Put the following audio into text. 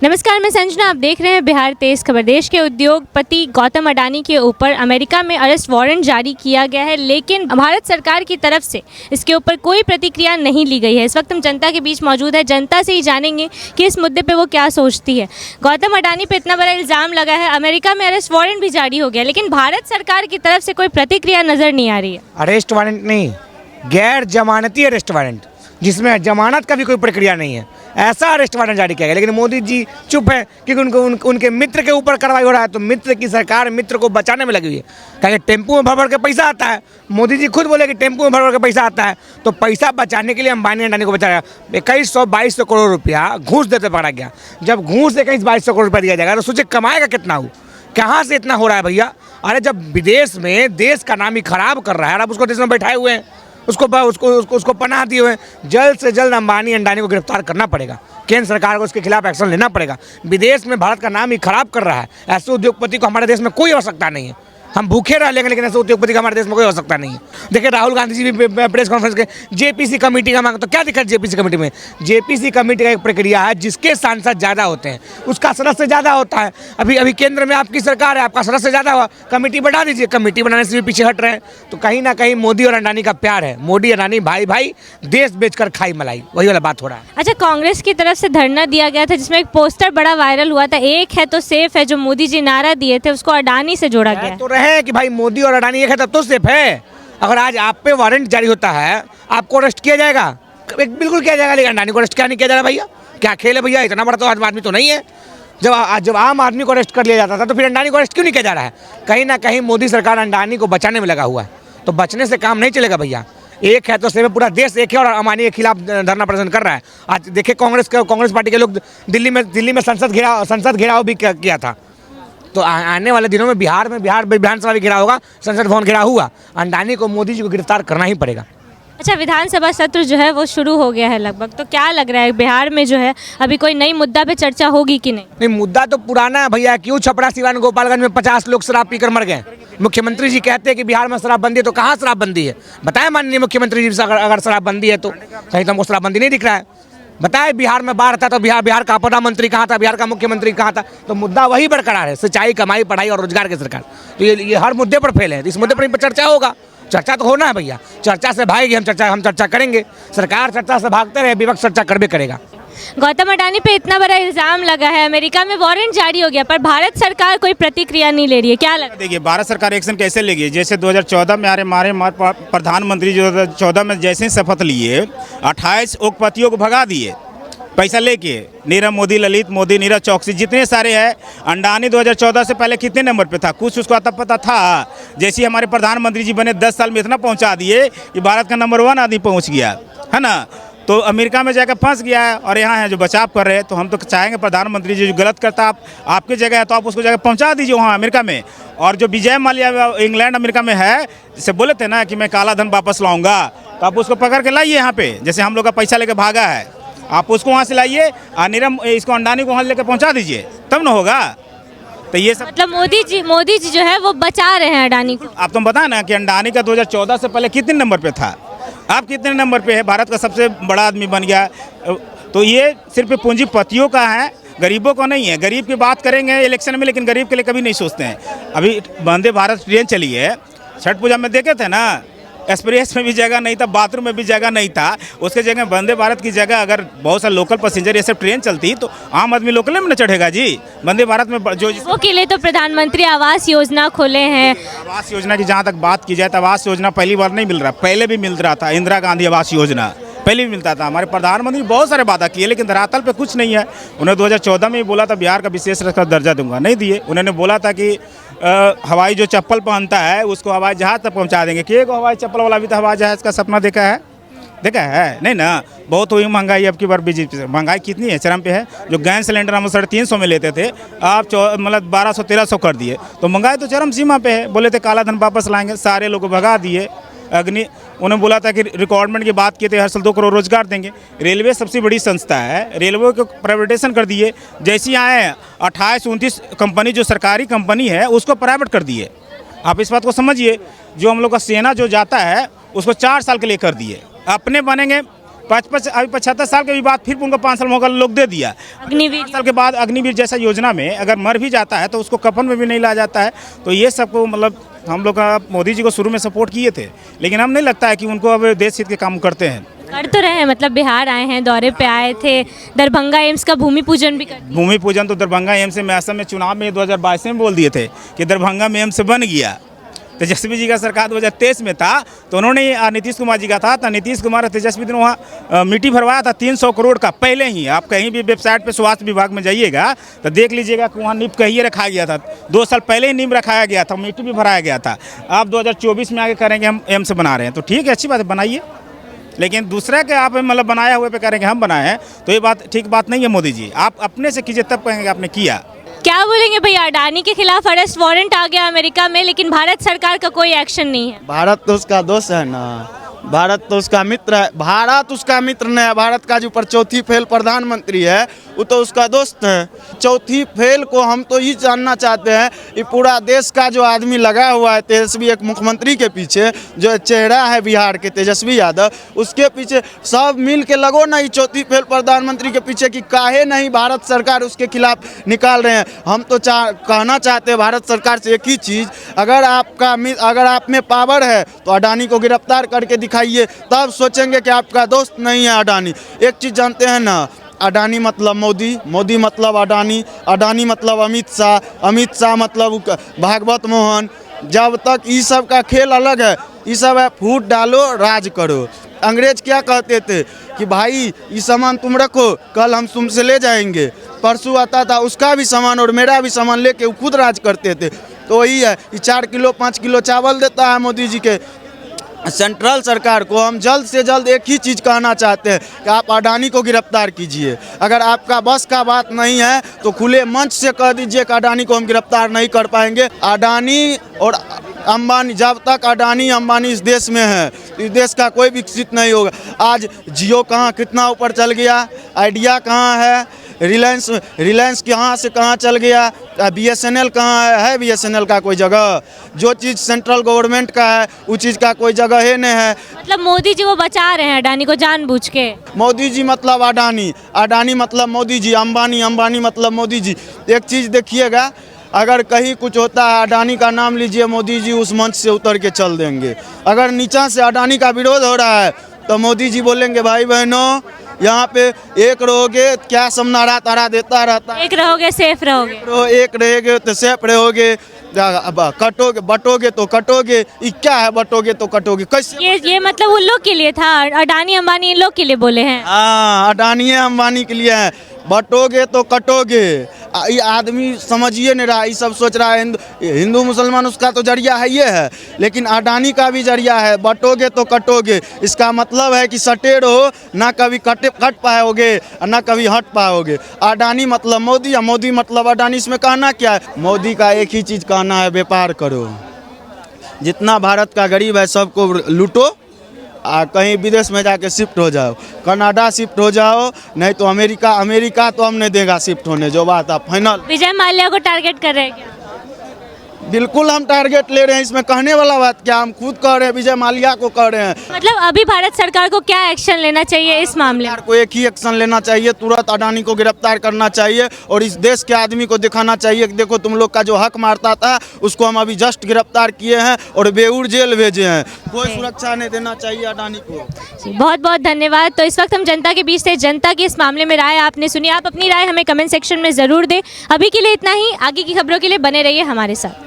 नमस्कार, मैं संजना। आप देख रहे हैं बिहार तेज खबर। देश के उद्योगपति गौतम अडानी के ऊपर अमेरिका में अरेस्ट वारंट जारी किया गया है, लेकिन भारत सरकार की तरफ से इसके ऊपर कोई प्रतिक्रिया नहीं ली गई है। इस वक्त हम जनता के बीच मौजूद है, जनता से ही जानेंगे कि इस मुद्दे पे वो क्या सोचती है। गौतम अडानी पे इतना बड़ा इल्ज़ाम लगा है, अमेरिका में अरेस्ट वारंट भी जारी हो गया, लेकिन भारत सरकार की तरफ से कोई प्रतिक्रिया नज़र नहीं आ रही है। अरेस्ट वारंट नहीं, गैर जमानती अरेस्ट वारंट, जिसमें जमानत का भी कोई प्रक्रिया नहीं है, ऐसा अरेस्ट वारंट जारी किया गया। लेकिन मोदी जी चुप है क्योंकि उनके मित्र के ऊपर कार्रवाई हो रहा है, तो मित्र की सरकार मित्र को बचाने में लगी हुई है। कहेंगे टेम्पू में भर भर के पैसा आता है, मोदी जी खुद बोले कि टेम्पू में भर भर के पैसा आता है, तो पैसा बचाने के लिए अंबानी अडानी को बचाया। 2100-2200 करोड़ रुपया घूस देते पकड़ा गया। जब घूस 2100-2200 करोड़ रुपया दिया जाएगा तो सोचे कमाएगा कितना हो, कहाँ से इतना हो रहा है भैया। अरे जब विदेश में देश का नाम ही खराब कर रहा है, आप उसको देश में बैठाए हुए हैं, उसको पनाह दिए हुए हैं। जल्द से जल्द अंबानी अंडानी को गिरफ्तार करना पड़ेगा, केंद्र सरकार को उसके खिलाफ एक्शन लेना पड़ेगा। विदेश में भारत का नाम ही खराब कर रहा है, ऐसे उद्योगपति को हमारे देश में कोई आवश्यकता नहीं है। हम भूखे रह लेंगे, लेकिन ऐसे उद्योगपति का हमारे देश में कोई आवश्यकता नहीं है। देखिए राहुल गांधी जी भी प्रेस कॉन्फ्रेंस के जेपीसी कमेटी का मांग, तो क्या दिक्कत जेपीसी कमेटी में? जेपीसी कमेटी का एक प्रक्रिया है, जिसके सांसद ज़्यादा होते हैं उसका सदस्य ज़्यादा होता है। अभी केंद्र में आपकी सरकार है, आपका सदस्य ज़्यादा हुआ, कमेटी बढ़ा दीजिए। कमेटी बनाने से भी पीछे हट रहे हैं, तो कहीं ना कहीं मोदी और अडानी का प्यार है। मोदी अडानी भाई भाई, देश बेचकर खाई मलाई, वही वाला बात हो रहा है। अच्छा, कांग्रेस की तरफ से धरना दिया गया था जिसमें एक पोस्टर बड़ा वायरल हुआ था, एक है तो सेफ है, जो मोदी जी नारा दिए थे उसको अडानी से जोड़ा गया तो रहे कि भाई मोदी और अडानी एक है तब तो सेफ है। अगर आज आप पे वारंट जारी होता है, आपको अरेस्ट किया जाएगा, बिल्कुल किया जाएगा, लेकिन अडानी को अरेस्ट क्या नहीं किया जा रहा भैया? क्या खेल है भैया? इतना बड़ा तो आदमी तो नहीं है। जब आम आदमी को अरेस्ट कर लिया जाता था तो फिर अडानी को अरेस्ट क्यों नहीं किया जा रहा है? कहीं ना कहीं मोदी सरकार अडानी को बचाने में लगा हुआ है, तो बचने से काम नहीं चलेगा भैया। एक है तो सेफ, पूरा देश एक है और अंबानी के खिलाफ धरना प्रदर्शन कर रहा है। आज देखिए कांग्रेस पार्टी के लोग दिल्ली में संसद घेराव भी किया था। तो आने वाले दिनों में बिहार विधानसभा भी घेरा होगा, संसद भवन घेरा हुआ। अंडानी को मोदी जी को गिरफ्तार करना ही पड़ेगा। अच्छा, विधानसभा सत्र जो है वो शुरू हो गया है लगभग, तो क्या लग रहा है बिहार में जो है अभी कोई नई मुद्दा पे चर्चा होगी कि नहीं? नहीं, मुद्दा तो पुराना है भैया। क्यों छपरा सिवान गोपालगंज में 50 लोग शराब पीकर मर गए? मुख्यमंत्री जी कहते हैं कि बिहार में शराबबंदी है, तो कहाँ शराबबंदी है? बताएं माननीय मुख्यमंत्री जी, अगर शराबबंदी है तो कहीं तो हमको शराबबंदी नहीं दिख रहा है। बताए बिहार में बाढ़ था तो बिहार का आपदा मंत्री कहाँ था, बिहार का मुख्यमंत्री कहाँ था? तो मुद्दा वही बरकरार है, सिंचाई, कमाई, पढ़ाई और रोजगार की सरकार। तो ये हर मुद्दे पर फेल है, इस मुद्दे पर चर्चा होगा। चर्चा तो होना है भैया, चर्चा से भागेगी, हम चर्चा करेंगे। सरकार चर्चा से भागते रहे, विपक्ष चर्चा करबे करेगा। गौतम अडानी पे इतना बड़ा इल्जाम लगा है, अमेरिका में वारंट जारी हो गया, पर भारत सरकार कोई प्रतिक्रिया नहीं ले रही है, क्या लगता है? देखिए भारत सरकार एक्शन कैसे लेगी? जैसे 2014 में हमारे प्रधानमंत्री 2014 में जैसे ही शपथ लिए 28 उद्योगपतियों को भगा दिए पैसा लेके। नीरव मोदी, ललित मोदी, नीरज चौकसी, जितने सारे हैं। अंडानी 2014 से पहले कितने नंबर पे था? कुछ उसको आता पता था? जैसे ही हमारे प्रधानमंत्री जी बने 10 साल में इतना पहुंचा दिए कि भारत का नंबर 1 आदमी पहुंच गया है ना। तो अमेरिका में जाकर फंस गया है और यहाँ है जो बचाव कर रहे हैं। तो हम तो चाहेंगे प्रधानमंत्री जी जो गलत करता आपकी जगह है तो आप उसको जाकर पहुँचा दीजिए वहाँ अमेरिका में। और जो विजय माल्या इंग्लैंड अमेरिका में है, जैसे बोले थे ना कि मैं काला धन वापस लाऊंगा, तो आप उसको पकड़ के लाइए यहाँ पे। जैसे हम लोग का पैसा लेकर भागा है, आप उसको वहाँ से लाइए और नीरव इसको अंडानी को वहाँ लेकर पहुँचा दीजिए, तब ना होगा। तो ये सब मतलब मोदी जी जो है वो बचा रहे हैं अडानी को। आप तुम बताए ना कि अंडानी का 2014 से पहले कितने नंबर पे था, आप कितने नंबर पे है? भारत का सबसे बड़ा आदमी बन गया। तो ये सिर्फ पूंजीपतियों का है, गरीबों को नहीं है। गरीब की बात करेंगे इलेक्शन में, लेकिन गरीब के लिए कभी नहीं सोचते हैं। अभी वंदे भारत ट्रेन चली है, छठ पूजा में देखे थे ना, एक्सप्रेस में भी जगह नहीं था, बाथरूम में भी जगह नहीं था। उसके जगह वंदे भारत की जगह अगर बहुत सारे लोकल पैसेंजर ये सब ट्रेन चलती तो आम आदमी लोकल में न चढ़ेगा जी। वंदे भारत में जो वो के लिए तो प्रधानमंत्री आवास योजना खोले हैं। आवास योजना की जहाँ तक बात की जाए तो आवास योजना पहली बार नहीं मिल रहा, पहले भी मिल रहा था। इंदिरा गांधी आवास योजना पहले भी मिलता था। हमारे प्रधानमंत्री बहुत सारे वादा किए, लेकिन धरातल पे कुछ नहीं है। उन्होंने 2014 में ही बोला था बिहार का विशेष का दर्जा दूंगा, नहीं दिए। उन्होंने बोला था कि हवाई जो चप्पल पहनता है उसको हवाई जहाज़ तक पहुंचा देंगे। कि हवाई चप्पल वाला भी तो हवाई जहाज़ का सपना देखा है नहीं ना। बहुत हुई महंगाई, अब की बार बीजेपी से महंगाई कितनी है, चरम पे है। जो गैस सिलेंडर हम 350 में लेते थे, आप मतलब 1200-1300 कर दिए, तो महंगाई तो चरम सीमा पे है। बोले थे काला धन वापस लाएंगे, सारे लोग भगा दिए। उन्होंने बोला था कि रिक्वायरमेंट की बात की थी, हर साल 2 करोड़ रोजगार देंगे। रेलवे सबसे बड़ी संस्था है, रेलवे को प्राइवेटाइजेशन कर दिए। जैसे ही आए 28-29 कंपनी जो सरकारी कंपनी है उसको प्राइवेट कर दिए। आप इस बात को समझिए। जो हम लोग का सेना जो जाता है उसको 4 साल के लिए कर दिए। अपने बनेंगे अभी 75 साल के भी बाद फिर उनको 5 साल मौका लोग दे दिया। अग्निवीर 5 साल के बाद अग्निवीर जैसा योजना में अगर मर भी जाता है तो उसको कफन में भी नहीं लाया जाता है। तो ये सबको मतलब हम लोग मोदी जी को शुरू में सपोर्ट किए थे, लेकिन हम नहीं लगता है कि उनको अब देश हित के काम करते हैं। कर तो रहे हैं, मतलब बिहार आए हैं, दौरे पे आए थे, दरभंगा एम्स का भूमि पूजन भी कर दिया। भूमि पूजन तो दरभंगा एम्स में असम में चुनाव में 2022 में बोल दिए थे कि दरभंगा में एम्स बन गया। तेजस्वी जी का सरकार 2023 में था तो उन्होंने नीतीश कुमार जी का था, तो नीतीश कुमार और तेजस्वी ने वहाँ मिट्टी भरवाया था 300 करोड़ का पहले ही। आप कहीं भी वेबसाइट पे स्वास्थ्य विभाग में जाइएगा तो देख लीजिएगा कि वहाँ नींव कहीं रखा गया था, 2 साल पहले ही नींव रखाया गया था, मिट्टी भी भराया गया था। आप 2024 में आगे करेंगे हम एम्स बना रहे हैं, तो ठीक है, अच्छी बात है, बनाइए। लेकिन दूसरा के आप मतलब बनाया हुए पे करेंगे हम बनाए हैं, तो ये बात ठीक बात नहीं है। मोदी जी आप अपने से कीजिए तब कहेंगे आपने किया। क्या बोलेंगे भैया, अडानी के खिलाफ अरेस्ट वारंट आ गया अमेरिका में, लेकिन भारत सरकार का कोई एक्शन नहीं है। भारत तो उसका दोस्त है ना, भारत तो उसका मित्र है। भारत उसका मित्र नहीं है, भारत का जो ऊपर चौथी फेल प्रधानमंत्री है वो तो उसका दोस्त है। चौथी फेल को हम तो ये जानना चाहते हैं कि पूरा देश का जो आदमी लगा हुआ है तेजस्वी एक मुख्यमंत्री के पीछे, जो चेहरा है बिहार के तेजस्वी यादव, उसके पीछे सब मिल के लगो ना ये चौथी फेल प्रधानमंत्री के पीछे कि काहे नहीं भारत सरकार उसके खिलाफ निकाल रहे हैं। हम तो कहना चाहते हैं भारत सरकार से एक ही चीज़, अगर आप में पावर है तो अडानी को गिरफ्तार करके दिखाइए, तब सोचेंगे कि आपका दोस्त नहीं है अडानी। एक चीज़ जानते हैं ना, अडानी मतलब मोदी, मोदी मतलब अडानी, अडानी मतलब अमित शाह, अमित शाह मतलब भागवत मोहन। जब तक ये सब का खेल अलग है, ये सब है फूट डालो राज करो। अंग्रेज क्या कहते थे कि भाई ये सामान तुम रखो, कल हम तुमसे ले जाएंगे। परसों आता था उसका भी सामान और मेरा भी सामान लेके वो खुद राज करते थे। तो वही है, ये 4 किलो 5 किलो चावल देता है मोदी जी के सेंट्रल सरकार को। हम जल्द से जल्द एक ही चीज़ कहना चाहते हैं कि आप अडानी को गिरफ्तार कीजिए। अगर आपका बस का बात नहीं है तो खुले मंच से कह दीजिए कि अडानी को हम गिरफ्तार नहीं कर पाएंगे। अडानी और अंबानी, जब तक अडानी अंबानी इस देश में है इस देश का कोई विकसित नहीं होगा। आज जियो कहाँ कितना ऊपर चल गया, आइडिया कहाँ है, रिलायंस कहाँ से कहाँ चल गया, BSNL कहाँ है BSNL का कोई जगह। जो चीज़ सेंट्रल गवर्नमेंट का है उस चीज़ का कोई जगह ही नहीं है। मतलब मोदी जी वो बचा रहे हैं अडानी को जानबूझ के। मोदी जी मतलब अडानी, अडानी मतलब मोदी जी, अंबानी, अंबानी मतलब मोदी जी। एक चीज़ देखिएगा, अगर कहीं कुछ होता है अडानी का नाम लीजिए, मोदी जी उस मंच से उतर के चल देंगे। अगर नीचा से अडानी का विरोध हो रहा है तो मोदी जी बोलेंगे भाई बहनों यहाँ पे एक रहोगे क्या समनारा तारा देता रहता है, एक रहोगे सेफ रहोगे, एक रहेगे तो सेफ रहोगे, कटोगे बटोगे तो कटोगे। ये क्या है बटोगे तो कटोगे कैसे? ये मतलब उन लोग के लिए था, अडानी अंबानी इन लोग के लिए बोले हैं। हाँ, अडानी अंबानी के लिए है, बटोगे तो कटोगे। ये आदमी समझिए नहीं रहा, ये सब सोच रहा है हिंदू मुसलमान उसका तो जरिया है ये है, लेकिन अडानी का भी जरिया है, बटोगे तो कटोगे। इसका मतलब है कि सटे रहो, ना कभी कट पाओगे ना कभी हट पाओगे। अडानी मतलब मोदी, मोदी मतलब अडानी। इसमें कहना क्या है? मोदी का एक ही चीज़ कहना है, व्यापार करो, जितना भारत का गरीब है सबको लूटो, कहीं विदेश में जाके शिफ्ट हो जाओ, कनाडा शिफ्ट हो जाओ, नहीं तो अमेरिका तो हम नहीं देगा शिफ्ट होने। जो बात आप फाइनल। विजय माल्या को टारगेट कर रहे हैं क्या? बिल्कुल हम टारगेट ले रहे हैं, इसमें कहने वाला बात क्या, हम खुद कह रहे हैं, विजय माल्या को कह रहे हैं। मतलब अभी भारत सरकार को क्या एक्शन लेना चाहिए इस मामले में? सरकार को एक ही एक्शन लेना चाहिए, तुरंत अडानी को गिरफ्तार करना चाहिए और इस देश के आदमी को दिखाना चाहिए कि देखो तुम लोग का जो हक मारता था उसको हम अभी जस्ट गिरफ्तार किए हैं और बेऊर जेल भेजे हैं। कोई सुरक्षा नहीं देना चाहिए अडानी को। बहुत बहुत धन्यवाद। तो इस वक्त हम जनता के बीच थे, जनता की इस मामले में राय आपने सुनी। आप अपनी राय हमें कमेंट सेक्शन में ज़रूर दें। अभी के लिए इतना ही, आगे की खबरों के लिए बने रहिए हमारे साथ।